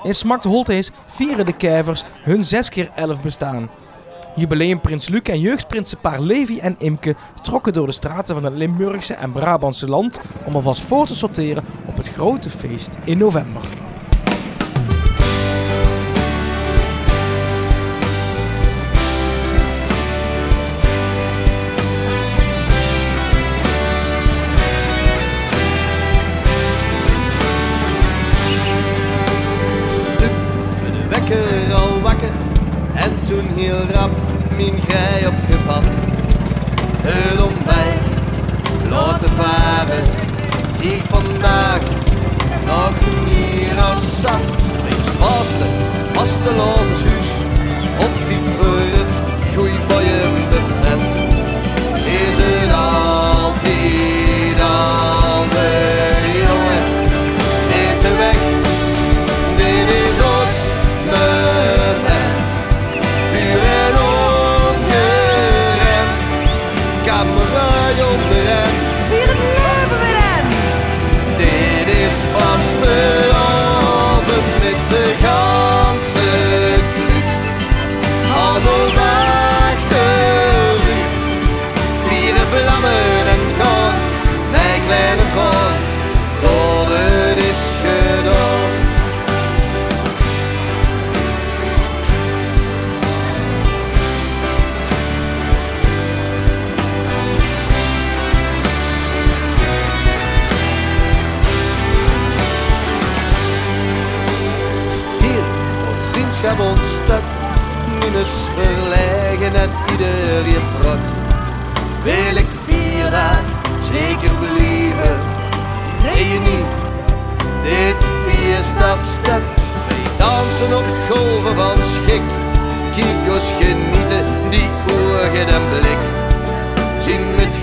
In Smartholthees vieren de kijvers hun 6x11 bestaan. Jubileumprins Luc en jeugdprinsenpaar Levi en Imke trokken door de straten van het Limburgse en Brabantse land om alvast voor te sorteren op het grote feest in november. Al wakker en toen heel rap mijn grij opgevat. Het ontbijt laten varen, die vandaag nog meer als zacht. Wees vaste logershuis, op dit voor het groeiboeienbuffet. Is het altijd al de jongen, even weg, dit is ons. Puur en ongeremd, kamerui onderhand. Vier het leven weer aan. Dit is vastelavond met de ganse club. Allemaal achteruit. Vieren vlammen en gaan, mijn kleine troon, tot het is gedaan. Vriendschap ontstak, minus verlegen en iedereen prot. Wil ik 4 dagen zeker blijven? Nee je niet, dit feest dat stuk. Wij dansen op golven van schik, kijk ons genieten, die ogen en blik. Zien met